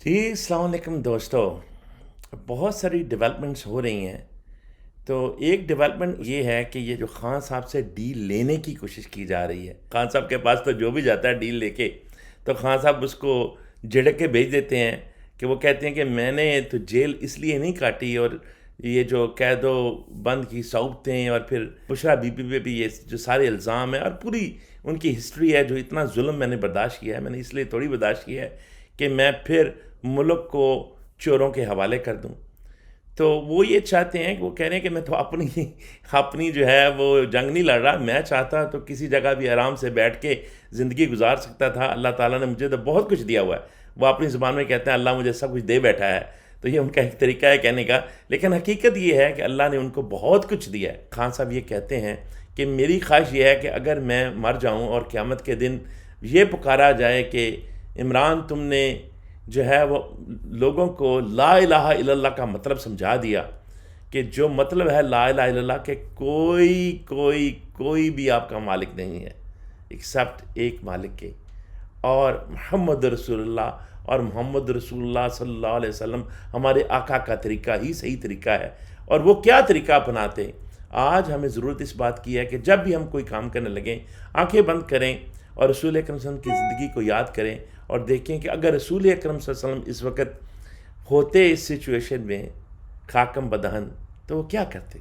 جی السلام علیکم دوستو. بہت ساری ڈیولپمنٹس ہو رہی ہیں. تو ایک ڈیولپمنٹ یہ ہے کہ یہ جو خان صاحب سے ڈیل لینے کی کوشش کی جا رہی ہے. خان صاحب کے پاس تو جو بھی جاتا ہے ڈیل لے کے تو خان صاحب اس کو جھڑک کے بھیج دیتے ہیں کہ وہ کہتے ہیں کہ میں نے تو جیل اس لیے نہیں کاٹی، اور یہ جو قید و بند کی صعوبتیں اور پھر بشرا بی بی پہ بھی یہ جو سارے الزام ہیں اور پوری ان کی ہسٹری ہے، جو اتنا ظلم میں نے برداشت کیا ہے، میں نے اس لیے تھوڑی برداشت کیا ہے کہ میں پھر ملک کو چوروں کے حوالے کر دوں. تو وہ یہ چاہتے ہیں کہ وہ کہہ رہے ہیں کہ میں تو اپنی جو ہے وہ جنگ نہیں لڑ رہا. میں چاہتا تو کسی جگہ بھی آرام سے بیٹھ کے زندگی گزار سکتا تھا. اللہ تعالیٰ نے مجھے تو بہت کچھ دیا ہوا ہے. وہ اپنی زبان میں کہتے ہیں اللہ مجھے سب کچھ دے بیٹھا ہے. تو یہ ان کا ایک طریقہ ہے کہنے کا، لیکن حقیقت یہ ہے کہ اللہ نے ان کو بہت کچھ دیا ہے. خان صاحب یہ کہتے ہیں کہ میری خواہش یہ ہے کہ اگر میں مر جاؤں اور قیامت کے دن یہ پکارا جائے کہ عمران تم نے جو ہے وہ لوگوں کو لا الہ الا اللہ کا مطلب سمجھا دیا، کہ جو مطلب ہے لا الہ الا اللہ کہ کوئی بھی آپ کا مالک نہیں ہے ایکسپٹ ایک مالک کے، اور محمد رسول اللہ، اور محمد رسول اللہ صلی اللہ علیہ وسلم ہمارے آقا کا طریقہ ہی صحیح طریقہ ہے. اور وہ کیا طریقہ اپناتے ہیں؟ آج ہمیں ضرورت اس بات کی ہے کہ جب بھی ہم کوئی کام کرنے لگیں آنکھیں بند کریں اور رسول اکرم صلی اللہ علیہ وسلم کی زندگی کو یاد کریں اور دیکھیں کہ اگر رسول اکرم صلی اللہ علیہ وسلم اس وقت ہوتے اس سچویشن میں خاکم بدہن تو وہ کیا کرتے.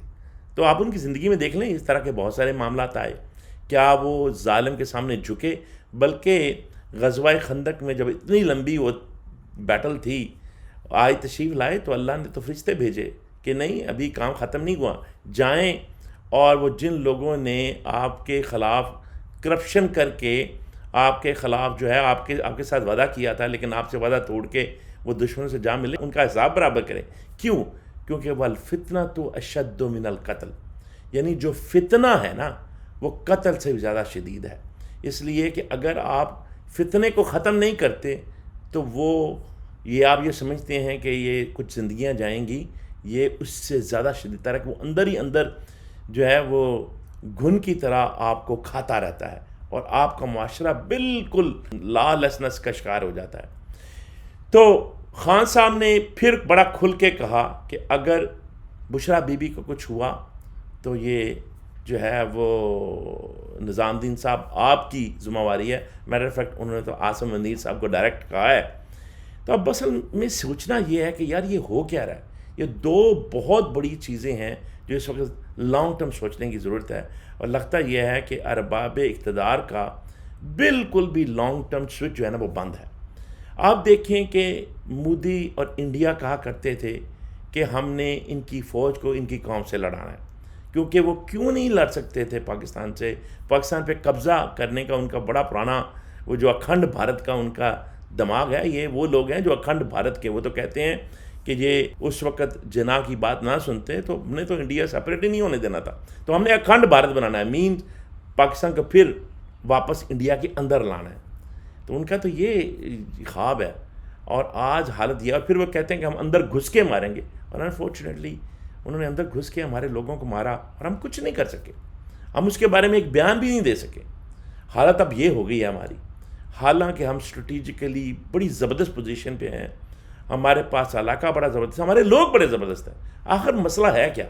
تو آپ ان کی زندگی میں دیکھ لیں، اس طرح کے بہت سارے معاملات آئے. کیا وہ ظالم کے سامنے جھکے؟ بلکہ غزوہ خندق میں جب اتنی لمبی وہ بیٹل تھی، آئے تشریف لائے تو اللہ نے تو فرشتے بھیجے کہ نہیں ابھی کام ختم نہیں ہوا، جائیں اور وہ جن لوگوں نے آپ کے خلاف کرپشن کر کے آپ کے خلاف جو ہے آپ کے ساتھ وعدہ کیا تھا لیکن آپ سے وعدہ توڑ کے وہ دشمنوں سے جا ملے، ان کا حساب برابر کریں. کیوں؟ کیونکہ والفتنۃ اشد من القتل، یعنی جو فتنہ ہے نا وہ قتل سے بھی زیادہ شدید ہے. اس لیے کہ اگر آپ فتنے کو ختم نہیں کرتے تو آپ یہ سمجھتے ہیں کہ یہ کچھ زندگیاں جائیں گی، یہ اس سے زیادہ شدید تر ہے کہ وہ اندر ہی اندر جو ہے وہ گھن کی طرح آپ کو کھاتا رہتا ہے اور آپ کا معاشرہ بالکل لاءلessness کا شکار ہو جاتا ہے. تو خان صاحب نے پھر بڑا کھل کے کہا کہ اگر بشرا بی بی کو کچھ ہوا تو یہ جو ہے وہ نظام الدین صاحب آپ کی ذمہ واری ہے. میٹر آف فیکٹ انہوں نے تو عاصم منیر صاحب کو ڈائریکٹ کہا ہے. تو اب اصل میں سوچنا یہ ہے کہ یار یہ ہو کیا رہا ہے. یہ دو بہت بڑی چیزیں ہیں جو اس وقت لانگ ٹرم سوچنے کی ضرورت ہے، اور لگتا یہ ہے کہ ارباب اقتدار کا بالکل بھی لانگ ٹرم سوئچ جو ہے نا وہ بند ہے. آپ دیکھیں کہ مودی اور انڈیا کہا کرتے تھے کہ ہم نے ان کی فوج کو ان کی قوم سے لڑانا ہے، کیونکہ وہ کیوں نہیں لڑ سکتے تھے پاکستان سے. پاکستان پہ قبضہ کرنے کا ان کا بڑا پرانا وہ جو اکھنڈ بھارت کا ان کا دماغ ہے. یہ وہ لوگ ہیں جو اکھنڈ بھارت کے، وہ تو کہتے ہیں کہ یہ اس وقت جناح کی بات نہ سنتے تو ہم نے تو انڈیا سپریٹ ہی نہیں ہونے دینا تھا، تو ہم نے اکھنڈ بھارت بنانا ہے، مین پاکستان کو پھر واپس انڈیا کے اندر لانا ہے. تو ان کا تو یہ خواب ہے، اور آج حالت یہ. اور پھر وہ کہتے ہیں کہ ہم اندر گھس کے ماریں گے، اور انفارچونیٹلی انہوں نے اندر گھس کے ہمارے لوگوں کو مارا اور ہم کچھ نہیں کر سکے. ہم اس کے بارے میں ایک بیان بھی نہیں دے سکے. حالت اب یہ ہو گئی ہے ہماری، حالانکہ ہم اسٹریٹجیکلی بڑی زبردست پوزیشن پہ ہیں، ہمارے پاس علاقہ بڑا زبردست ہے، ہمارے لوگ بڑے زبردست ہیں. آخر مسئلہ ہے کیا؟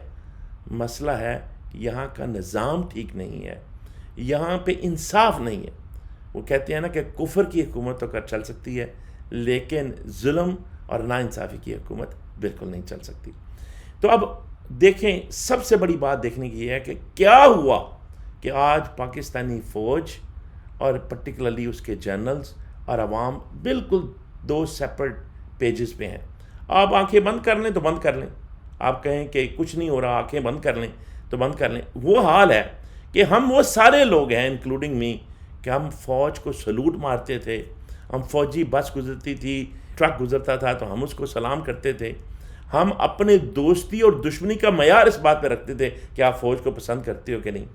مسئلہ ہے کہ یہاں کا نظام ٹھیک نہیں ہے، یہاں پہ انصاف نہیں ہے. وہ کہتے ہیں نا کہ کفر کی حکومت تو چل سکتی ہے لیکن ظلم اور ناانصافی کی حکومت بالکل نہیں چل سکتی. تو اب دیکھیں، سب سے بڑی بات دیکھنے کی یہ ہے کہ کیا ہوا کہ آج پاکستانی فوج اور پرٹیکولرلی اس کے جنرلز اور عوام بالکل دو سیپریٹ پیجز پہ ہیں. آپ آنکھیں بند کر لیں تو بند کر لیں، آپ کہیں کہ کچھ نہیں ہو رہا، آنکھیں بند کر لیں تو بند کر لیں. وہ حال ہے کہ ہم وہ سارے لوگ ہیں انکلوڈنگ می کہ ہم فوج کو سلوٹ مارتے تھے. ہم فوجی بس گزرتی تھی، ٹرک گزرتا تھا تو ہم اس کو سلام کرتے تھے. ہم اپنے دوستی اور دشمنی کا معیار اس بات پہ رکھتے تھے کہ آپ فوج کو پسند کرتے ہو کہ نہیں.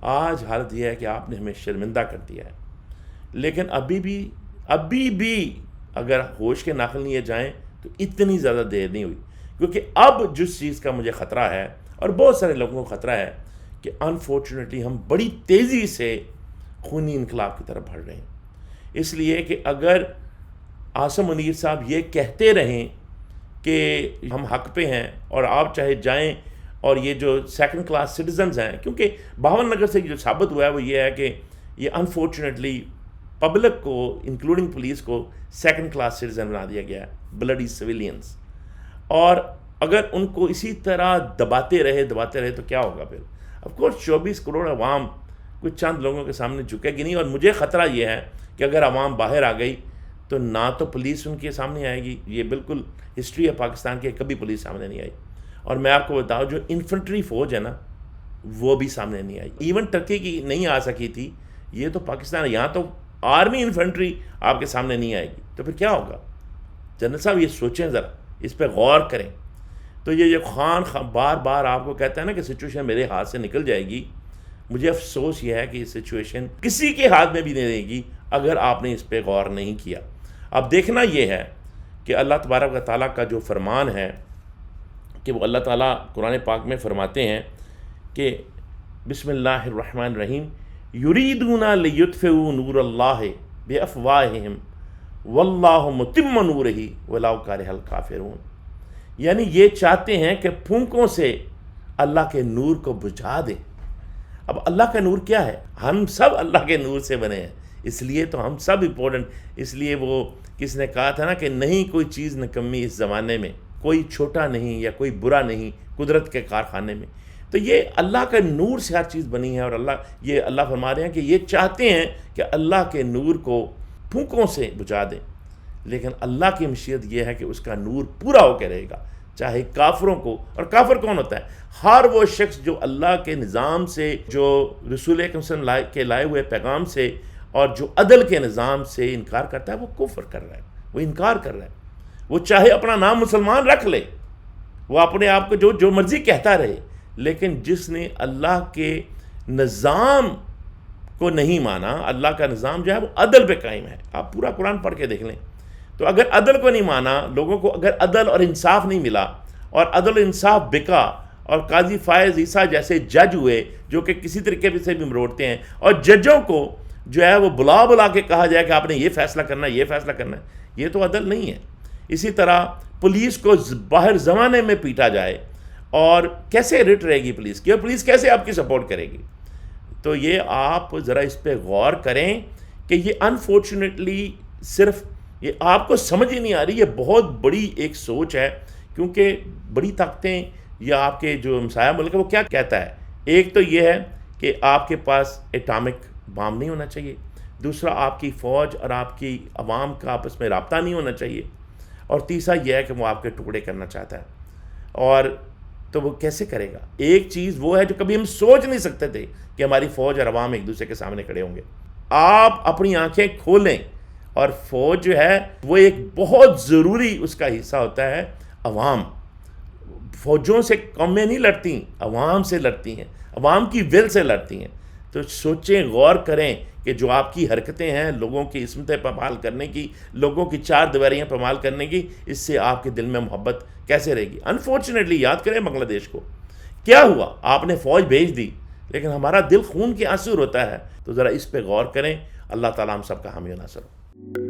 آج حالت یہ ہے کہ آپ نے ہمیں شرمندہ کر دیا ہے. لیکن ابھی بھی اگر ہوش کے ناخن لیے جائیں تو اتنی زیادہ دیر نہیں ہوئی، کیونکہ اب جس چیز کا مجھے خطرہ ہے اور بہت سارے لوگوں کو خطرہ ہے کہ انفارچونیٹلی ہم بڑی تیزی سے خونی انقلاب کی طرف بڑھ رہے ہیں. اس لیے کہ اگر عاصم منیر صاحب یہ کہتے رہیں کہ ہم حق پہ ہیں اور آپ چاہے جائیں، اور یہ جو سیکنڈ کلاس سٹیزنز ہیں، کیونکہ باون نگر سے جو ثابت ہوا ہے وہ یہ ہے کہ یہ انفارچونیٹلی پبلک کو انکلوڈنگ پولیس کو سیکنڈ کلاس سٹیزن بنا دیا گیا ہے، بلڈی سویلینز. اور اگر ان کو اسی طرح دباتے رہے تو کیا ہوگا پھر؟ آف کورس 24 کروڑ عوام کچھ چند لوگوں کے سامنے جھکے گی نہیں. اور مجھے خطرہ یہ ہے کہ اگر عوام باہر آ گئی تو نہ تو پولیس ان کے سامنے آئے گی، یہ بالکل ہسٹری ہے پاکستان کی، کبھی پولیس سامنے نہیں آئی. اور میں آپ کو بتاؤں جو انفنٹری فوج ہے نا وہ بھی سامنے نہیں آئی. ایون ٹرکی کی نہیں آ سکی تھی، یہ تو پاکستان ہے، یہاں تو آرمی انفنٹری آپ کے سامنے نہیں آئے گی. تو پھر کیا ہوگا؟ جنرل صاحب یہ سوچیں ذرا، اس پہ غور کریں. تو یہ خان بار بار آپ کو کہتا ہے نا کہ سچویشن میرے ہاتھ سے نکل جائے گی، مجھے افسوس یہ ہے کہ یہ سچویشن کسی کے ہاتھ میں بھی نہیں رہے گی اگر آپ نے اس پہ غور نہیں کیا. اب دیکھنا یہ ہے کہ اللہ تبارک و تعالیٰ کا جو فرمان ہے کہ وہ اللہ تعالیٰ قرآن پاک میں فرماتے ہیں کہ بسم اللہ الرحمن الرحیم یریدون لیطفئوا نور اللہ بافواہہم واللہ متم نورہ ولو کرہ الکافرون. یعنی یہ چاہتے ہیں کہ پھونکوں سے اللہ کے نور کو بجھا دیں. اب اللہ کا نور کیا ہے؟ ہم سب اللہ کے نور سے بنے ہیں، اس لیے تو ہم سب امپورٹنٹ. اس لیے وہ کس نے کہا تھا نا کہ نہیں کوئی چیز نکمی اس زمانے میں، کوئی چھوٹا نہیں یا کوئی برا نہیں قدرت کے کارخانے میں. تو یہ اللہ کا نور سے ہر چیز بنی ہے. اور اللہ فرما رہے ہیں کہ یہ چاہتے ہیں کہ اللہ کے نور کو پھونکوں سے بجھا دیں، لیکن اللہ کی مشیت یہ ہے کہ اس کا نور پورا ہو کے رہے گا، چاہے کافروں کو. اور کافر کون ہوتا ہے؟ ہر وہ شخص جو اللہ کے نظام سے، جو رسول اکرم صلی اللہ علیہ وسلم کے لائے ہوئے پیغام سے اور جو عدل کے نظام سے انکار کرتا ہے، وہ کفر کر رہا ہے، وہ انکار کر رہا ہے. وہ چاہے اپنا نام مسلمان رکھ لے، وہ اپنے آپ کو جو مرضی کہتا رہے، لیکن جس نے اللہ کے نظام کو نہیں مانا، اللہ کا نظام جو ہے وہ عدل پہ قائم ہے. آپ پورا قرآن پڑھ کے دیکھ لیں. تو اگر عدل کو نہیں مانا، لوگوں کو اگر عدل اور انصاف نہیں ملا اور عدل و انصاف بکا اور قاضی فائز عیسیٰ جیسے جج ہوئے جو کہ کسی طریقے سے بھی مروڑتے ہیں، اور ججوں کو جو ہے وہ بلا کے کہا جائے کہ آپ نے یہ فیصلہ کرنا ہے، یہ فیصلہ کرنا ہے، یہ تو عدل نہیں ہے. اسی طرح پولیس کو باہر زمانے میں پیٹا جائے، اور کیسے رٹ رہے گی پولیس کی، اور پولیس کیسے آپ کی سپورٹ کرے گی؟ تو یہ آپ ذرا اس پہ غور کریں کہ یہ انفارچونیٹلی صرف یہ آپ کو سمجھ ہی نہیں آ رہی. یہ بہت بڑی ایک سوچ ہے، کیونکہ بڑی طاقتیں یا آپ کے جو ہمسایہ ملک ہے وہ کیا کہتا ہے؟ ایک تو یہ ہے کہ آپ کے پاس ایٹامک بام نہیں ہونا چاہیے، دوسرا آپ کی فوج اور آپ کی عوام کا آپس میں رابطہ نہیں ہونا چاہیے، اور تیسرا یہ ہے کہ وہ آپ کے ٹکڑے کرنا چاہتا ہے. اور تو وہ کیسے کرے گا؟ ایک چیز وہ ہے جو کبھی ہم سوچ نہیں سکتے تھے کہ ہماری فوج اور عوام ایک دوسرے کے سامنے کھڑے ہوں گے. آپ اپنی آنکھیں کھولیں، اور فوج جو ہے وہ ایک بہت ضروری اس کا حصہ ہوتا ہے. عوام فوجوں سے قومیں نہیں لڑتی، عوام سے لڑتی ہیں، عوام کی ول سے لڑتی ہیں. تو سوچیں، غور کریں کہ جو آپ کی حرکتیں ہیں لوگوں کی عصمتیں پامال کرنے کی، لوگوں کی چار دیواریاں پامال کرنے کی، اس سے آپ کے دل میں محبت کیسے رہے گی؟ انفارچونیٹلی یاد کریں بنگلہ دیش کو، کیا ہوا؟ آپ نے فوج بھیج دی، لیکن ہمارا دل خون کے آنسو روتا ہے. تو ذرا اس پہ غور کریں. اللہ تعالیٰ ہم سب کا حامی و ناصر ہو.